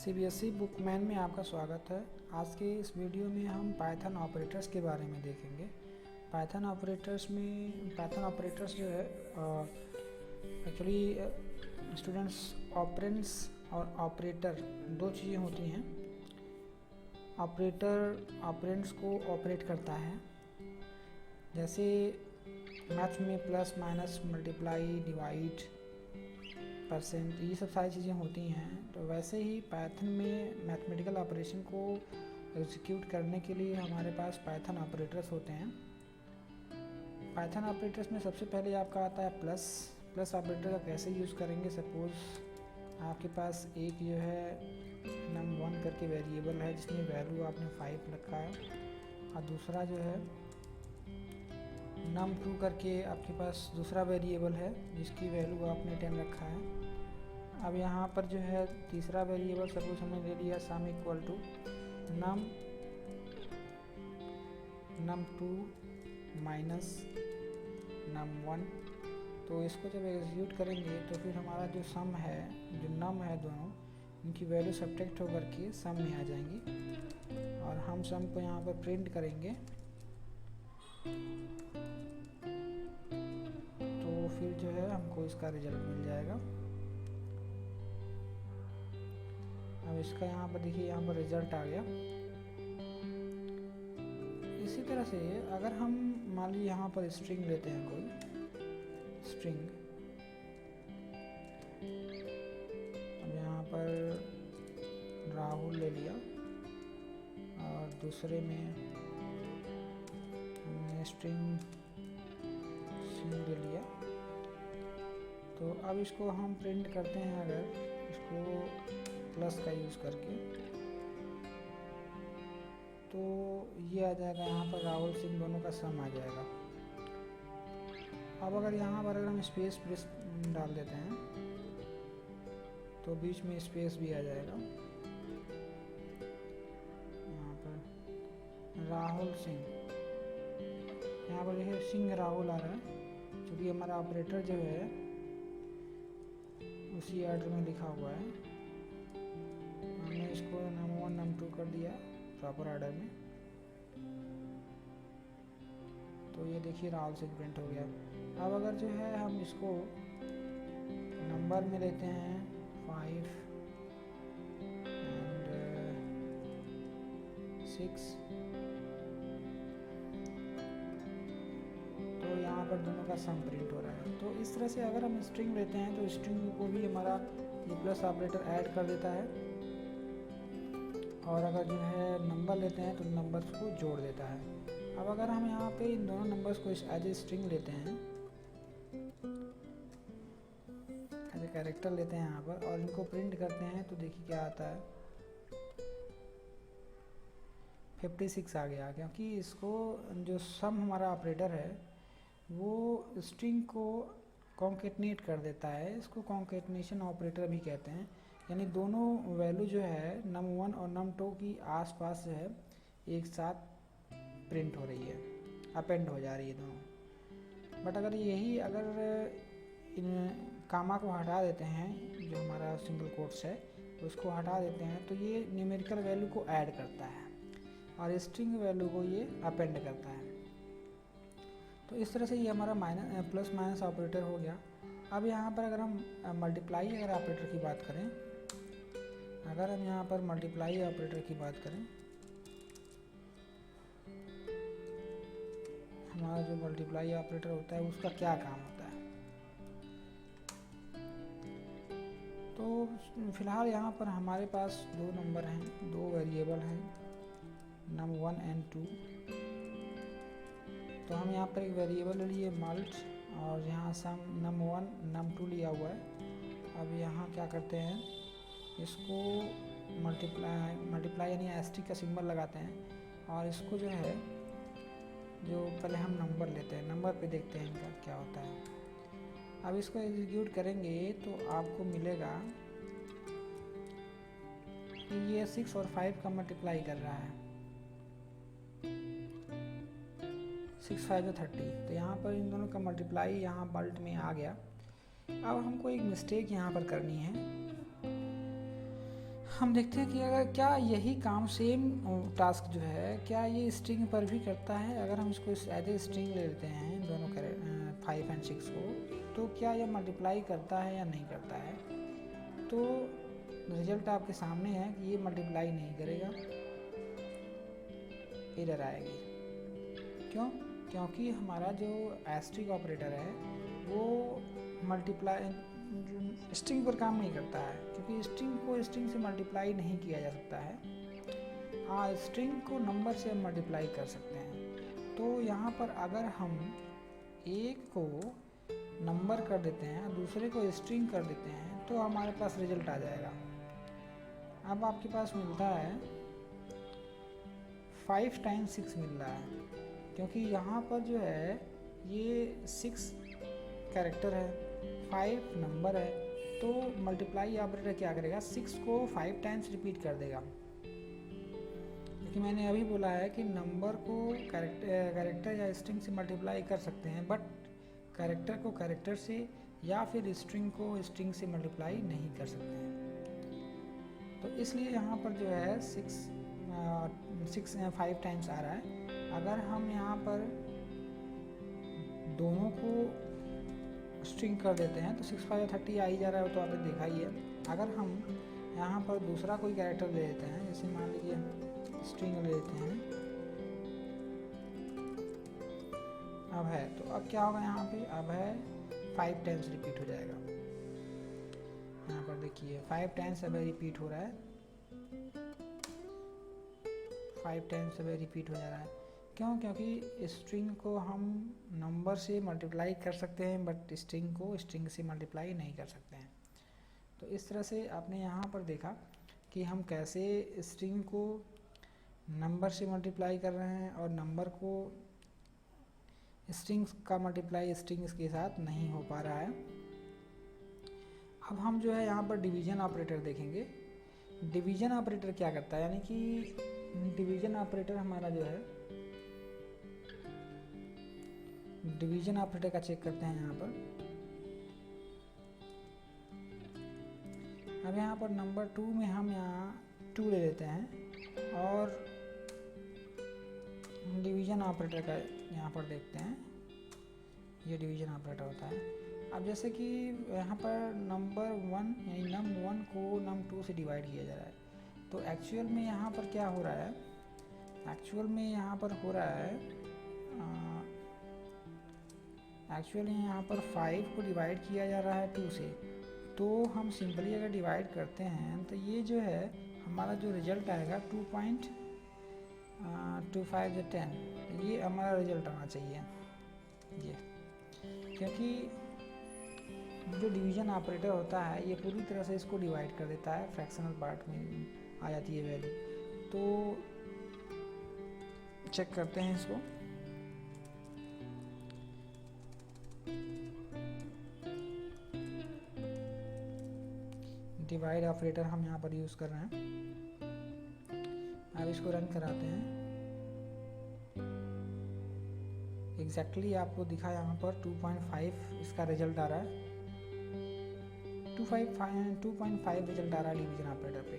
CBSE Bookman में आपका स्वागत है। आज के इस वीडियो में हम पाइथन ऑपरेटर्स के बारे में देखेंगे। पाइथन ऑपरेटर्स जो है एक्चुअली स्टूडेंट्स ऑपरेंड्स और ऑपरेटर दो चीज़ें होती हैं। ऑपरेटर ऑपरेंड्स को ऑपरेट करता है, जैसे मैथ में plus minus multiply divide percent, ये सब सारी चीज़ें होती हैं। तो वैसे ही पाइथन में मैथमेटिकल ऑपरेशन को एग्जीक्यूट करने के लिए हमारे पास पाइथन ऑपरेटर्स होते हैं। पाइथन ऑपरेटर्स में सबसे पहले आपका आता है प्लस ऑपरेटर का कैसे यूज़ करेंगे। सपोज़ आपके पास एक जो है num1 करके वेरिएबल है जिसमें वैल्यू आपने 5 रखा है, और दूसरा जो है num2 करके आपके पास दूसरा वेरिएबल है जिसकी वैल्यू आपने 10 रखा है। अब यहाँ पर जो है तीसरा वेरिएबल सपोज हमने ले लिया sum equal to num2 minus num1। तो इसको जब एग्जीक्यूट करेंगे तो फिर हमारा जो सम है, जो नम है, दोनों इनकी वैल्यू सब्ट्रैक्ट होकर के सम में आ जाएंगी और हम सम को यहाँ पर प्रिंट करेंगे। तो फिर जो है हमको इसका रिजल्ट मिल जाएगा। अब इसका यहाँ पर देखिए, यहाँ पर रिजल्ट आ गया। इसी तरह से अगर हम मान लीजिए यहाँ पर स्ट्रिंग लेते हैं, कोई स्ट्रिंग, अब यहाँ पर राहुल ले लिया और दूसरे में हमने स्ट्रिंग ले लिया। तो अब इसको हम प्रिंट करते हैं, अगर इसको प्लस का यूज़ करके, तो ये आ जाएगा यहाँ पर राहुल सिंह दोनों का सम आ जाएगा। अब अगर यहाँ पर अगर हम स्पेस डाल देते हैं तो बीच में स्पेस भी आ जाएगा। यहाँ पर राहुल सिंह, यहाँ पर देखिए सिंह राहुल आ रहा है, क्योंकि हमारा ऑपरेटर जो है उसी ऑर्डर में लिखा हुआ है। हमने इसको num1 num2 कर दिया प्रॉपर ऑर्डर में, तो ये देखिए राहुल सिंह प्रिंट हो गया। अब अगर जो है हम इसको नंबर में लेते हैं 5 and 6, तो यहाँ पर दोनों का सम प्रिंट हो रहा है। तो इस तरह से अगर हम स्ट्रिंग लेते हैं तो स्ट्रिंग को भी हमारा ये प्लस ऑपरेटर ऐड कर देता है, और अगर जो है नंबर लेते हैं तो नंबर्स को जोड़ देता है। अब अगर हम यहाँ पे इन दोनों नंबर्स को एज ए स्ट्रिंग लेते हैं, एज ए कैरेक्टर लेते हैं यहाँ पर, और इनको प्रिंट करते हैं, तो देखिए क्या आता है, 56 आ गया। क्योंकि इसको जो सम हमारा ऑपरेटर है वो स्ट्रिंग को कॉन्केटनेट कर देता है। इसको कॉन्केटनेशन ऑपरेटर भी कहते हैं। यानी दोनों वैल्यू जो है num1 और num2 की आसपास जो है एक साथ प्रिंट हो रही है, अपेंड हो जा रही है दोनों। बट अगर इन कामा को हटा देते हैं, जो हमारा सिंगल कोट्स है उसको हटा देते हैं, तो ये न्यूमेरिकल वैल्यू को ऐड करता है और स्ट्रिंग वैल्यू को ये अपेंड करता है। तो इस तरह से ये हमारा प्लस माइनस ऑपरेटर हो गया। अब यहाँ पर अगर हम मल्टीप्लाई अगर ऑपरेटर की बात करें, अगर हम यहाँ पर मल्टीप्लाई ऑपरेटर की बात करें, हमारा जो मल्टीप्लाई ऑपरेटर होता है उसका क्या काम होता है। तो फिलहाल यहाँ पर हमारे पास दो नंबर हैं, दो वेरिएबल हैं num1 and 2। तो हम यहाँ पर एक वेरिएबल ले लिए मल्ट, और यहाँ सम num1 num2 लिया हुआ है। अब यहाँ क्या करते हैं, इसको मल्टीप्लाई यानी एस्ट्रिक का सिंबल लगाते हैं, और इसको जो है, जो पहले हम नंबर लेते हैं, नंबर पे देखते हैं इनका क्या होता है। अब इसको एग्जीक्यूट करेंगे तो आपको मिलेगा कि ये 6 और 5 का मल्टीप्लाई कर रहा है, 6 5 30। तो यहाँ पर इन दोनों का मल्टीप्लाई यहाँ मल्ट में आ गया। अब हमको एक मिस्टेक यहाँ पर करनी है। हम देखते हैं कि अगर क्या यही काम सेम टास्क जो है क्या ये स्ट्रिंग पर भी करता है। अगर हम इसको एज ए स्ट्रिंग ले लेते हैं दोनों 5 और 6 को, तो क्या यह मल्टीप्लाई करता है या नहीं करता है। तो रिजल्ट आपके सामने है कि ये मल्टीप्लाई नहीं करेगा, एरर आएगी। क्यों? क्योंकि हमारा जो एस्ट्रिक ऑपरेटर है वो मल्टीप्लाई स्ट्रिंग पर काम नहीं करता है, क्योंकि स्ट्रिंग को स्ट्रिंग से मल्टीप्लाई नहीं किया जा सकता है। हाँ, स्ट्रिंग को नंबर से हम मल्टीप्लाई कर सकते हैं। तो यहाँ पर अगर हम एक को नंबर कर देते हैं, दूसरे को स्ट्रिंग कर देते हैं, तो हमारे पास रिजल्ट आ जाएगा। अब आपके पास मिलता है 5 टाइम्स 6 मिल रहा है, क्योंकि यहाँ पर जो है ये 6 कैरेक्टर है, 5 नंबर है। तो मल्टीप्लाई ऑपरेटर क्या करेगा, 6 को 5 टाइम्स रिपीट कर देगा। क्योंकि मैंने अभी बोला है कि नंबर को कैरेक्टर या स्ट्रिंग से मल्टीप्लाई कर सकते हैं, बट कैरेक्टर को कैरेक्टर से या फिर स्ट्रिंग को स्ट्रिंग से मल्टीप्लाई नहीं कर सकते हैं। तो इसलिए यहाँ पर जो है 5 टाइम्स आ रहा है। अगर हम यहाँ पर दोनों को स्ट्रिंग कर देते हैं तो 6 5 30 आ ही जा रहा है, तो आपने देखा ही है। अगर हम यहाँ पर दूसरा कोई कैरेक्टर ले लेते हैं, जैसे मान लीजिए स्ट्रिंग ले लेते हैं, अब है, तो अब क्या होगा यहाँ पे, अब है 5 टाइम्स रिपीट हो जाएगा। यहाँ पर देखिए 5 टाइम्स अब रिपीट हो रहा है, 5 टाइम्स अब रिपीट हो जा रहा है। क्यों? क्योंकि स्ट्रिंग को हम नंबर से मल्टीप्लाई कर सकते हैं, बट स्ट्रिंग को स्ट्रिंग से मल्टीप्लाई नहीं कर सकते हैं। तो इस तरह से आपने यहाँ पर देखा कि हम कैसे स्ट्रिंग को नंबर से मल्टीप्लाई कर रहे हैं और नंबर को स्ट्रिंग्स का मल्टीप्लाई स्ट्रिंग्स के साथ नहीं हो पा रहा है। अब हम जो है यहाँ पर डिवीजन ऑपरेटर देखेंगे। डिवीजन ऑपरेटर क्या करता है, यानी कि डिवीजन ऑपरेटर हमारा जो है, डिवीजन ऑपरेटर का चेक करते हैं यहाँ पर। अब यहाँ पर नंबर 2 में हम यहाँ 2 ले लेते हैं और डिवीजन ऑपरेटर का यहाँ पर देखते हैं, ये डिवीजन ऑपरेटर होता है। अब जैसे कि यहाँ पर नंबर 1 यानी num1 को num2 से डिवाइड किया जा रहा है, तो एक्चुअल में यहाँ पर क्या हो रहा है, एक्चुअल में यहाँ पर हो रहा है, एक्चुअली यहाँ पर 5 को डिवाइड किया जा रहा है 2 से। तो हम सिंपली अगर डिवाइड करते हैं तो ये जो है हमारा जो रिजल्ट आएगा 2.25 10, ये हमारा रिजल्ट आना चाहिए ये। क्योंकि जो डिवीजन ऑपरेटर होता है ये पूरी तरह से इसको डिवाइड कर देता है, फ्रैक्शनल पार्ट में आ जाती है वैल्यू। तो चेक करते हैं इसको। डिवाइड ऑपरेटर हम यहाँ पर यूज़ कर रहे हैं। अब इसको रन कराते हैं। एग्जैक्टली आपको दिखा यहाँ पर 2.5 इसका रिजल्ट आ रहा है, 2.5 रिजल्ट आ रहा है डिवीजन ऑपरेटर पे।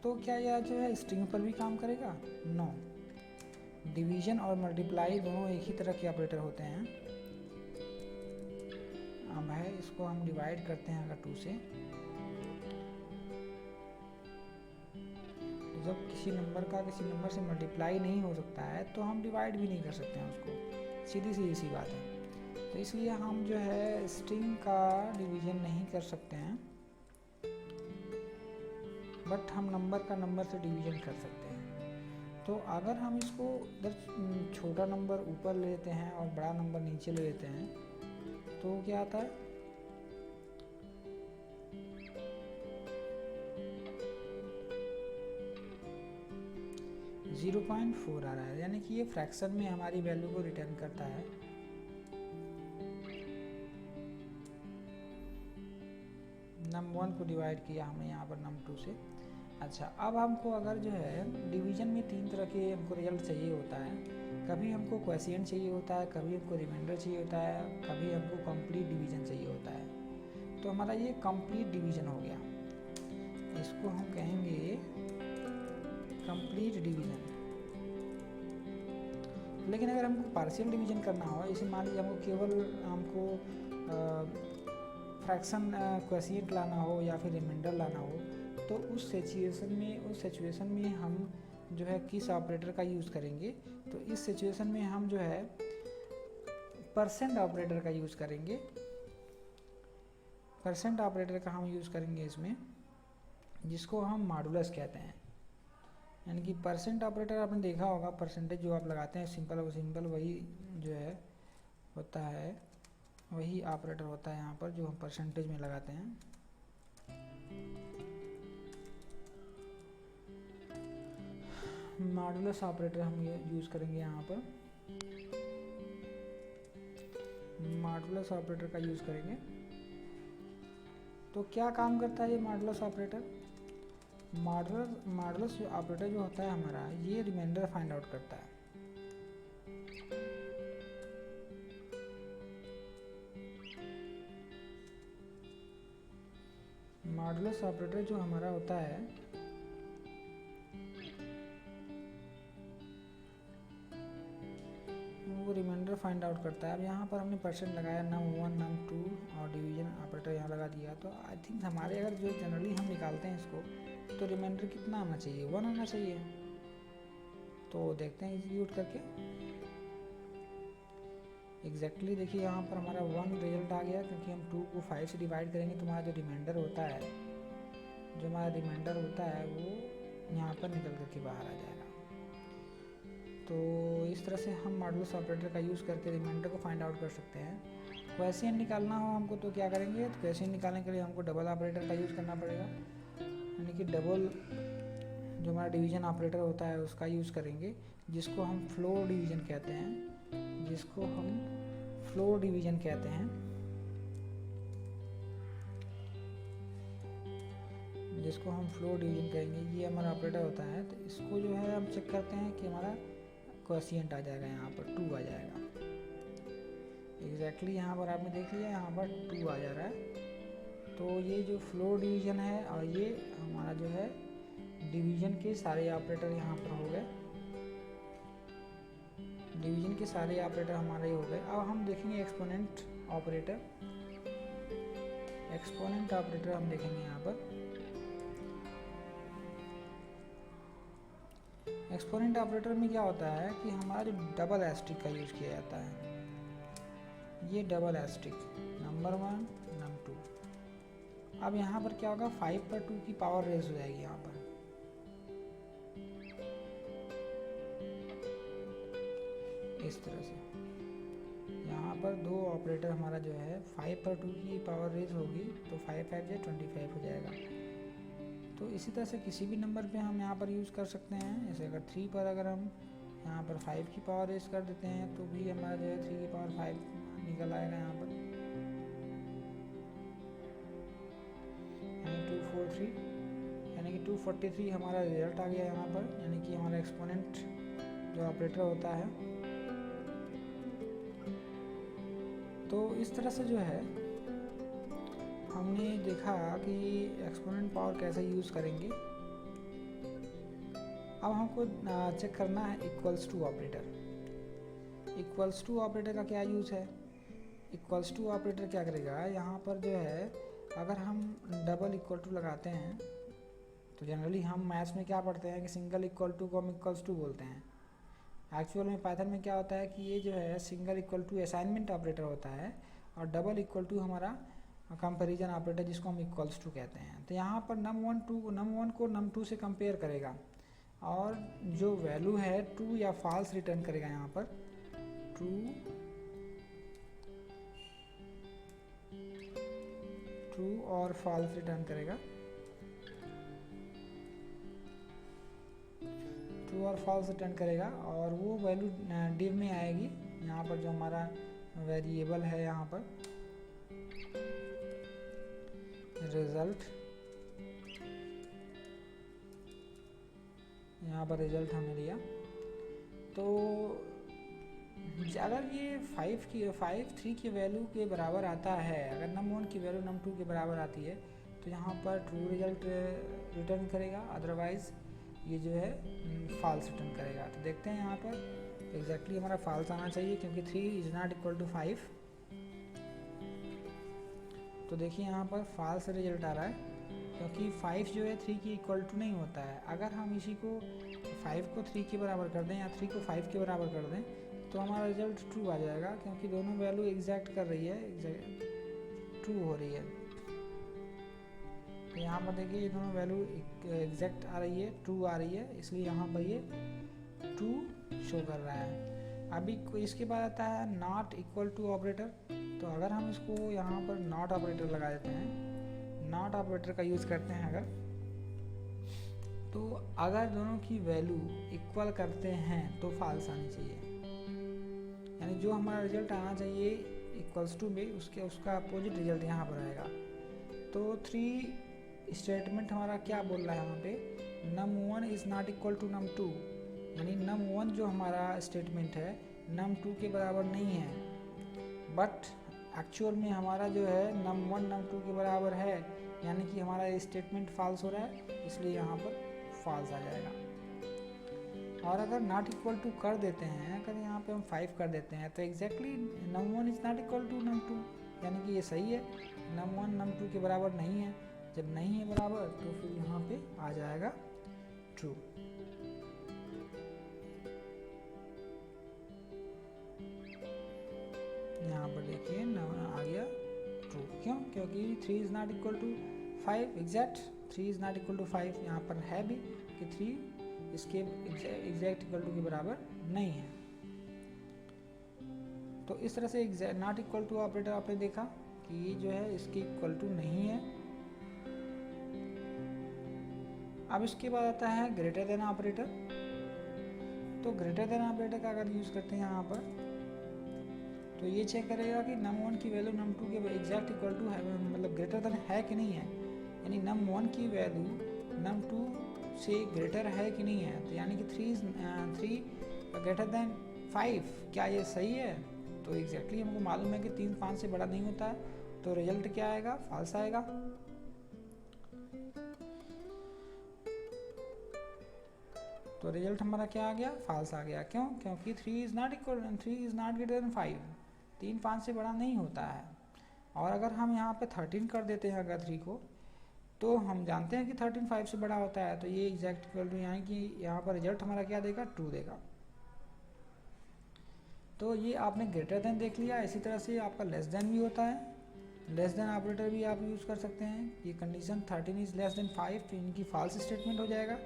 तो क्या यह जो है स्ट्रिंग पर भी काम करेगा? नो। डिवीजन और मल्टीप्लाई दोनों एक ही तरह के ऑपरेटर होते हैं। अब है, इसको हम डिवाइड करते हैं अगर 2 से, जब किसी नंबर का किसी नंबर से मल्टीप्लाई नहीं हो सकता है तो हम डिवाइड भी नहीं कर सकते हैं उसको, सीधी सी बात है। तो इसलिए हम जो है स्ट्रिंग का डिवीजन नहीं कर सकते हैं, बट हम नंबर का नंबर से डिवीजन कर सकते हैं। तो अगर हम इसको इधर छोटा नंबर ऊपर ले लेते हैं और बड़ा नंबर नीचे ले लेते हैं तो क्या आता है, 0.4 आ रहा है, यानी कि ये फ्रैक्शन में हमारी वैल्यू को रिटर्न करता है। num1 को डिवाइड किया हमने यहाँ पर num2 से। अच्छा, अब हमको अगर जो है डिवीजन में 3 तरह के हमको रिजल्ट चाहिए होता है। कभी हमको क्वोशिएंट चाहिए होता है, कभी हमको रिमाइंडर चाहिए होता है, कभी हमको कंप्लीट डिवीजन चाहिए होता है। तो हमारा ये कंप्लीट डिवीजन हो गया। इसको हम कहेंगे कंप्लीट डिवीज़न। लेकिन अगर हमको पार्शियल डिवीज़न करना हो, जैसे मान लीजिए हमको फ्रैक्शन क्वोशिएंट लाना हो या फिर रिमाइंडर लाना हो, तो उस सिचुएशन में हम जो है किस ऑपरेटर का यूज़ करेंगे। तो इस सिचुएशन में हम जो है परसेंट ऑपरेटर का यूज़ करेंगे। परसेंट ऑपरेटर का हम यूज़ करेंगे इसमें, जिसको हम मॉडुलस कहते हैं। यानी कि परसेंट ऑपरेटर आपने देखा होगा, परसेंटेज जो आप लगाते हैं सिंपल वही जो है होता है, वही ऑपरेटर होता है यहाँ पर जो हम परसेंटेज में लगाते हैं। मॉडुलस ऑपरेटर हम ये यूज़ करेंगे यहाँ पर, मॉडुलस ऑपरेटर का यूज़ करेंगे। तो क्या काम करता है ये मॉडुलस ऑपरेटर? मॉडुलस ऑपरेटर जो होता है हमारा, ये रिमाइंडर फाइंड आउट करता है। मॉडुलस ऑपरेटर जो हमारा होता है वो रिमाइंडर फाइंड आउट करता है। अब यहाँ पर हमने परसेंट लगाया, num1 num2 और डिवीजन ऑपरेटर यहाँ लगा दिया। तो आई थिंक हमारे अगर जो जनरली हम निकालते हैं इसको, तो रिमाइंडर कितना आना चाहिए? 1 आना चाहिए। तो देखते हैं एग्जीक्यूट करके। एग्जैक्टली देखिए यहाँ पर हमारा 1 रिजल्ट आ गया, क्योंकि हम 2 को 5 से डिवाइड करेंगे तो हमारा जो रिमाइंडर होता है वो यहाँ पर निकल करके बाहर आ जाएगा। तो इस तरह से हम मॉडुलस ऑपरेटर का यूज़ करके रिमाइंडर को फाइंड आउट कर सकते हैं। क्वोशिएंट निकालना हो हमको तो क्या करेंगे? तो क्वोशिएंट निकालने के लिए हमको डबल ऑपरेटर का यूज़ करना पड़ेगा, यानी कि डबल जो हमारा डिवीज़न ऑपरेटर होता है उसका यूज़ करेंगे, जिसको हम फ्लोर डिवीज़न कहते हैं। कहेंगे, ये हमारा ऑपरेटर होता है। तो इसको जो है हम चेक करते हैं कि हमारा क्वोशिएंट आ जाएगा, यहाँ पर 2 आ जाएगा। एग्जैक्टली यहाँ पर आपने देख लिया, यहाँ पर 2 आ जा रहा है। तो ये जो फ्लोर डिवीज़न है, और ये हमारा जो है डिवीज़न के सारे ऑपरेटर यहाँ पर हो गए। डिवीज़न के सारे ऑपरेटर हमारे हो गए। अब हम देखेंगे एक्सपोनेंट ऑपरेटर हम देखेंगे यहाँ पर। एक्सपोनेंट ऑपरेटर में क्या होता है कि हमारा जो डबल एस्ट्रिक का यूज़ किया जाता है, ये डबल एस्ट्रिक num1 num2। अब यहाँ पर क्या होगा? 5 पर 2 की पावर रेज हो जाएगी यहाँ पर। इस तरह से यहाँ पर 2 ऑपरेटर हमारा जो है 5 पर 2 की पावर रेज होगी, तो 5 5 जो 25 हो जाएगा। तो इसी तरह से किसी भी नंबर पे हम यहाँ पर यूज़ कर सकते हैं। जैसे अगर 3 पर अगर हम यहाँ पर 5 की पावर रेज कर देते हैं, तो भी हमारा जो है 3 की पावर 5 निकल आएगा यहाँ पर, यानी 243, यानी कि 243 हमारा रिजल्ट आ गया यहाँ पर। यानी कि हमारा एक्सपोनेंट जो ऑपरेटर होता है। तो इस तरह से जो है हमने देखा कि एक्सपोनेंट पावर कैसे यूज़ करेंगे। अब हमको चेक करना है equals to operator. Equals to operator का क्या यूज़ है? इक्वल्स टू ऑपरेटर क्या करेगा? यहाँ पर जो है अगर हम डबल इक्वल टू लगाते हैं, तो जनरली हम मैथ्स में क्या पढ़ते हैं कि सिंगल इक्वल टू को हम इक्वल्स टू बोलते हैं। एक्चुअल में पाइथन में क्या होता है कि ये जो है single equal to assignment operator होता है, और डबल इक्वल टू हमारा कंपैरिजन ऑपरेटर, जिसको हम इक्वल्स टू कहते हैं। तो यहाँ पर num1 को num2 से कंपेयर करेगा, और जो वैल्यू है ट्रू या फॉल्स रिटर्न करेगा। यहाँ पर ट्रू और फॉल्स रिटर्न करेगा। ट्रू और फॉल्स रिटर्न करेगा, और वो वैल्यू डिव में आएगी। यहाँ पर जो हमारा वेरिएबल है, यहाँ पर रिजल्ट, यहाँ पर रिजल्ट हमने लिया। तो अगर ये 3 की वैल्यू के बराबर आता है, अगर num1 की वैल्यू num2 के बराबर आती है, तो यहाँ पर ट्रू रिजल्ट रिटर्न करेगा, अदरवाइज ये जो है फॉल्स रिटर्न करेगा। तो देखते हैं यहाँ पर एग्जैक्टली हमारा फॉल्स आना चाहिए क्योंकि 3 इज नॉट इक्वल टू 5। तो देखिए यहाँ पर फॉल्स रिजल्ट आ रहा है क्योंकि 5 जो है 3 की इक्वल टू नहीं होता है। अगर हम इसी को 5 को 3 के बराबर कर दें या 3 को 5 के बराबर कर दें तो हमारा रिजल्ट ट्रू आ जाएगा क्योंकि दोनों वैल्यू एग्जैक्ट कर रही है, ट्रू हो रही है। तो यहाँ पर देखिए ये दोनों वैल्यू एग्जैक्ट आ रही है, ट्रू आ रही है, इसलिए यहाँ पर ये ट्रू शो कर रहा है। अभी इसके बाद आता है नॉट इक्वल टू ऑपरेटर। तो अगर हम इसको यहाँ पर नॉट ऑपरेटर लगा देते हैं, नॉट ऑपरेटर का यूज़ करते हैं अगर, तो अगर दोनों की वैल्यू इक्वल करते हैं तो फॉल्स आनी चाहिए, यानी जो हमारा रिजल्ट आना चाहिए इक्वल्स टू में उसका अपोजिट रिजल्ट यहाँ पर आएगा। तो 3 स्टेटमेंट हमारा क्या बोल रहा है यहाँ पे, num1 is not equal to num2, यानी num1 जो हमारा स्टेटमेंट है num2 के बराबर नहीं है, बट एक्चुअल में हमारा जो है num1 num2 के बराबर है, यानी कि हमारा स्टेटमेंट फॉल्स हो रहा है, इसलिए यहाँ पर फॉल्स आ जाएगा। और अगर नॉट इक्वल टू कर देते हैं, अगर यहाँ पे हम 5 कर देते हैं तो exactly num1 is not equal to num2, यानी कि ये सही है, num1 num2 के बराबर नहीं है। जब नहीं है बराबर तो फिर यहाँ पे आ जाएगा ट्रू। यहाँ पर देखिए आ गया ट्रू, क्यों? क्योंकि 3 is not equal to 5, exact 3 is not equal to 5 यहाँ पर है भी कि 3 इसके एग्जैक्ट इक्वल टू के बराबर नहीं है। तो इस तरह से नॉट इक्वल टू ऑपरेटर आपने देखा कि ये जो है इसके इक्वल टू नहीं है। अब इसके बाद आता है ग्रेटर देन ऑपरेटर। तो ग्रेटर देन ऑपरेटर का अगर यूज़ करते हैं यहाँ पर तो ये चेक करेगा कि num1 की वैल्यू num2 के एग्जैक्ट इक्वल टू है, मतलब ग्रेटर देन है कि नहीं है, यानी num1 की वैल्यू num2 से ग्रेटर है कि नहीं है। तो यानी कि 3 ग्रेटर देन 5, क्या ये सही है? तो एग्जैक्टली हमको मालूम है कि 3 5 से बड़ा नहीं होता है, तो रिजल्ट क्या आएगा? फॉल्स आएगा। तो रिजल्ट हमारा क्या आ गया? फॉल्स आ गया। क्यों? क्योंकि 3 इज़ नॉट ग्रेटर देन 5, 3 5 से बड़ा नहीं होता है। और अगर हम यहाँ पे 13 कर देते हैं अगर 3 को, तो हम जानते हैं कि 13 5 से बड़ा होता है, तो ये एग्जैक्ट इक्वल टू, यानी कि यहाँ पर रिजल्ट हमारा क्या देगा? ट्रू देगा। तो ये आपने ग्रेटर देन देख लिया। इसी तरह से आपका लेस देन भी होता है, लेस देन ऑपरेटर भी आप यूज़ कर सकते हैं। ये कंडीशन 13 इज़ लेस देन 5, तो इनकी फॉल्स स्टेटमेंट हो जाएगा।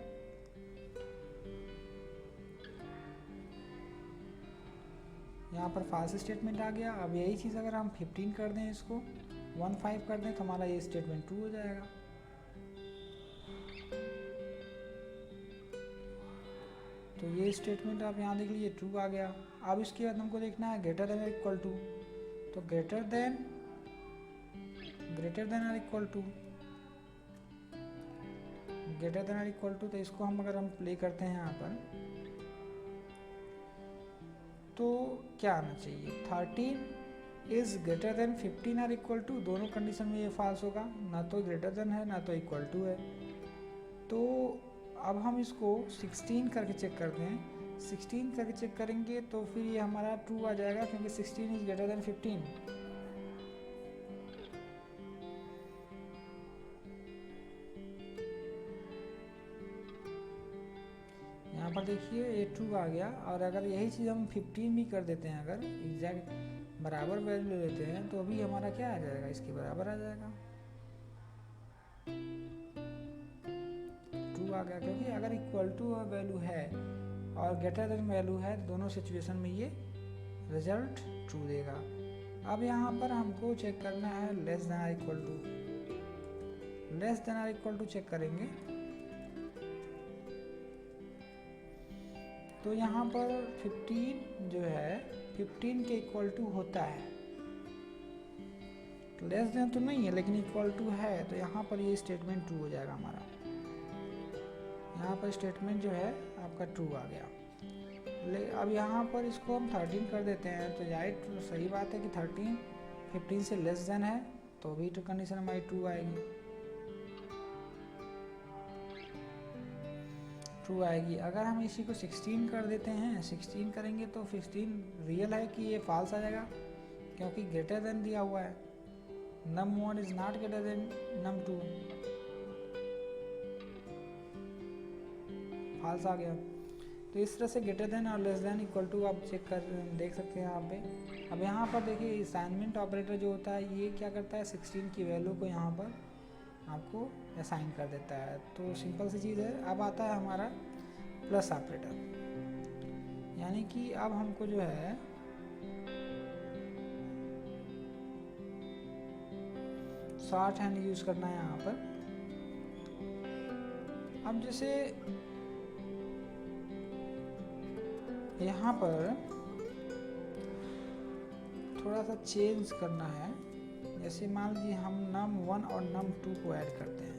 यहाँ पर फॉल्स स्टेटमेंट आ गया। अब यही चीज़ अगर हम 15 कर दें, इसको 15 कर दें, तो हमारा ये स्टेटमेंट ट्रू हो जाएगा। तो ये स्टेटमेंट आप यहाँ देख लीजिए ट्रू आ गया। अब इसके बाद हमको देखना है ग्रेटर देन और इक्वल टू। तो ग्रेटर देन और इक्वल टू, ग्रेटर देन और इक्वल टू, तो इसको हम अगर हम प्ले करते हैं यहाँ पर, तो क्या आना चाहिए? 13 इज़ ग्रेटर देन 15 और इक्वल टू, दोनों कंडीशन में ये फॉल्स होगा, ना तो ग्रेटर देन है ना तो इक्वल टू है। तो अब हम इसको 16 करके चेक करते हैं। 16 करके चेक करेंगे तो फिर ये हमारा ट्रू आ जाएगा, क्योंकि 16 इज़ ग्रेटर देन 15। यहाँ पर देखिए ये ट्रू आ गया। और अगर यही चीज़ हम 15 भी कर देते हैं, अगर एग्जैक्ट बराबर वैल्यू ले लेते हैं, तो अभी हमारा क्या आ जाएगा? इसके बराबर आ जाएगा, ट्रू आ गया। क्योंकि अगर इक्वल टू वैल्यू है और ग्रेटर देन वैल्यू है, दोनों सिचुएशन में ये रिजल्ट ट्रू देगा। अब यहाँ पर हमको चेक करना है लेस देन और इक्वल टू। लेस देन और इक्वल टू चेक करेंगे तो यहाँ पर 15 जो है 15 के इक्वल टू होता है। लेस देन तो नहीं है लेकिन इक्वल टू है, तो यहाँ पर ये स्टेटमेंट ट्रू हो जाएगा हमारा। यहाँ पर स्टेटमेंट जो है आपका ट्रू आ गया। अब यहाँ पर इसको हम 13 कर देते हैं, तो राइट सही बात है कि 13 15 से लेस देन है, तो भी तो कंडीशन हमारी ट्रू आएगी। ट्रू आएगी। अगर हम इसी को 16 कर देते हैं, 16 करेंगे तो 16 रियल है कि ये फॉल्स आ जाएगा, क्योंकि ग्रेटर देन दिया हुआ है। num1 is not greater than num2, false आ गया। तो इस तरह से ग्रेटर देन और लेस देन इक्वल टू आप चेक कर देख सकते हैं यहाँ पे। अब यहाँ पर देखिए असाइनमेंट ऑपरेटर जो होता है ये क्या करता है, 16 की वैल्यू को यहाँ पर आपको असाइन कर देता है। तो सिंपल सी चीज़ है। अब आता है हमारा प्लस ऑपरेटर, यानी कि अब हमको जो है शॉर्ट हैंड यूज़ करना है यहाँ पर। अब जैसे यहाँ पर थोड़ा सा चेंज करना है। जैसे मान लीजिए हम num1 और num2 को ऐड करते हैं,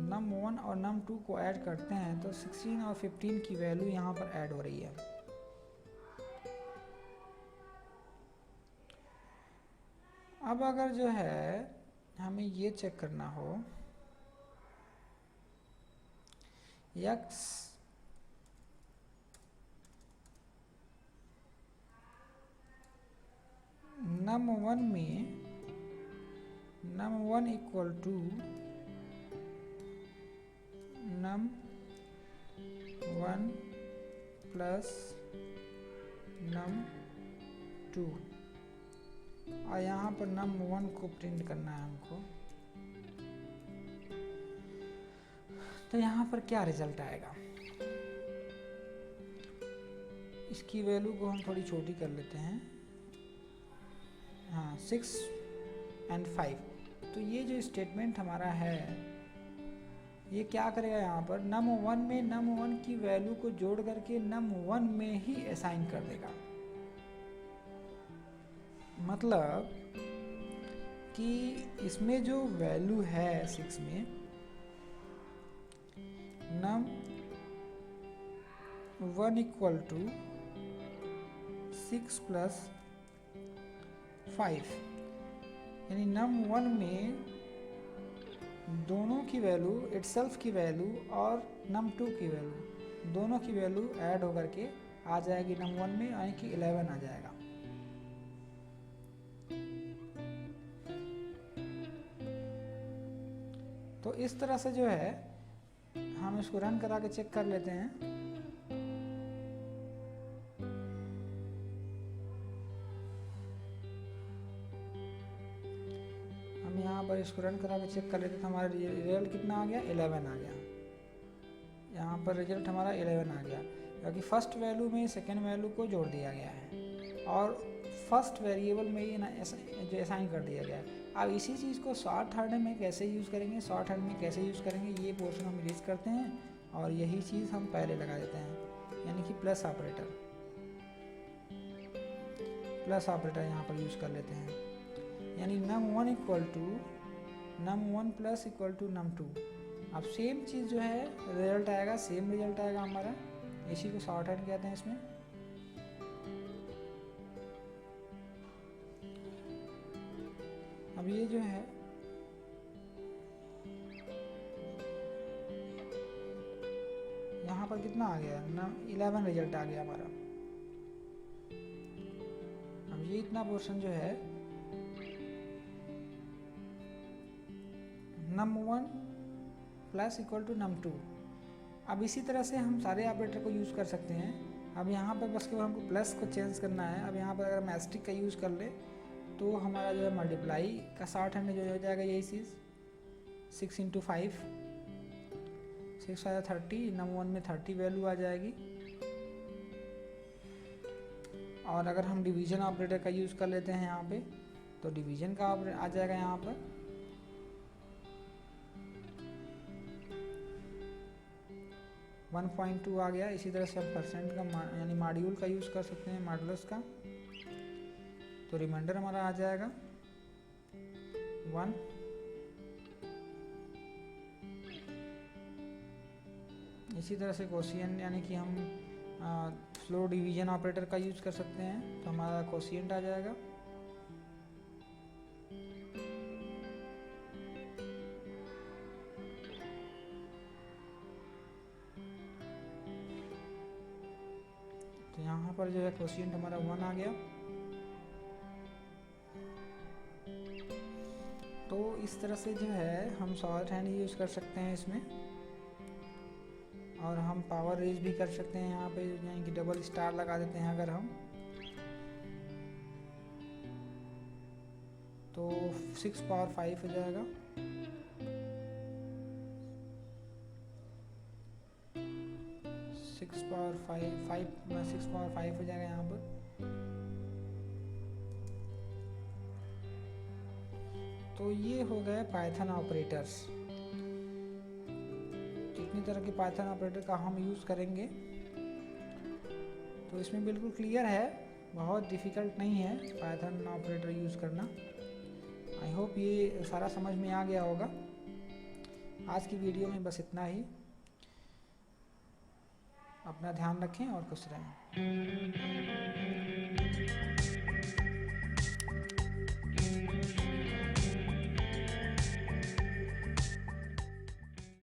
num1 और num2 को ऐड करते हैं तो 16 और 15 की वैल्यू यहाँ पर ऐड हो रही है। अब अगर जो है हमें ये चेक करना हो x num1 में num1 equal to num1 plus num2, और यहाँ पर num1 को प्रिंट करना है हमको। तो यहाँ पर क्या रिजल्ट आएगा, इसकी वैल्यू को हम थोड़ी छोटी कर लेते हैं, हाँ 6 और 5। तो ये जो स्टेटमेंट हमारा है ये क्या करेगा, यहाँ पर num1 में num1 की वैल्यू को जोड़ करके num1 में ही असाइन कर देगा। मतलब कि इसमें जो वैल्यू है 6 में, num1 इक्वल टू 6 प्लस 5, यानी num1 में दोनों की वैल्यू, इटसेल्फ की वैल्यू और num2 की वैल्यू, दोनों की वैल्यू ऐड होकर के आ जाएगी num1 में, यानी कि 11 आ जाएगा। तो इस तरह से जो है हम इसको रन करा के चेक कर लेते हैं। हम यहाँ पर इसको रन करा के चेक कर लेते हैं तो हमारा रिजल्ट कितना आ गया, 11 आ गया। यहाँ पर रिजल्ट हमारा 11 आ गया, क्योंकि फर्स्ट वैल्यू में सेकेंड वैल्यू को जोड़ दिया गया है और फर्स्ट वेरिएबल में ही जो असाइन कर दिया गया है। अब इसी चीज़ को शॉर्ट हैंड में कैसे यूज़ करेंगे, शॉर्ट हैंड में कैसे यूज़ करेंगे, ये पोर्शन हम इरेज करते हैं और यही चीज़ हम पहले लगा देते हैं, यानी कि प्लस ऑपरेटर। प्लस ऑपरेटर यहाँ पर यूज़ कर लेते हैं, यानी num1 equal to num1 plus equal to num2। अब सेम चीज़ जो है रिजल्ट आएगा, सेम रिजल्ट आएगा हमारा, इसी को शॉर्ट हैंड कहते हैं इसमें। अब ये जो है यहाँ पर कितना आ गया ना, 11 रिजल्ट आ गया हमारा। अब ये इतना पोर्शन जो है num1 plus equal to num2। अब इसी तरह से हम सारे ऑपरेटर को यूज़ कर सकते हैं। अब यहाँ पर बस केवल हमको प्लस को चेंज करना है। अब यहाँ पर अगर हम एस्टिक का यूज़ कर ले तो हमारा जो है मल्टीप्लाई का शॉर्ट हैंड जो हो जाएगा यही चीज़, 6 × 5, 6 × 30, num1 में 30 वैल्यू आ जाएगी। और अगर हम डिवीजन ऑपरेटर का यूज़ कर लेते हैं यहाँ पे तो डिवीजन का आ जाएगा यहाँ पर 1.2 आ गया। इसी तरह से हम परसेंट का यानी मॉड्यूल का यूज़ कर सकते हैं, मॉडुलस का, तो रिमाइंडर हमारा आ जाएगा 1। इसी तरह से कोशिएंट यानी कि हम स्लो डिवीजन ऑपरेटर का यूज़ कर सकते हैं तो हमारा कोशिएंट आ जाएगा तो यहाँ पर जो है क्वोशिएंट हमारा 1 आ गया। तो इस तरह से जो है हम शॉर्ट हैंड यूज़ कर सकते हैं इसमें, और हम पावर रेज भी कर सकते हैं। यहाँ पे यानी कि डबल स्टार लगा देते हैं अगर हम, तो 6 पावर 5 हो जाएगा। सिक्स पावर फाइव हो जाएगा यहाँ पर। तो ये हो गए पाइथन ऑपरेटर्स। कितनी तरह के पाइथन ऑपरेटर का हम यूज़ करेंगे, तो इसमें बिल्कुल क्लियर है, बहुत डिफ़िकल्ट नहीं है पाइथन ऑपरेटर यूज़ करना। आई होप ये सारा समझ में आ गया होगा। आज की वीडियो में बस इतना ही। अपना ध्यान रखें और खुश रहें।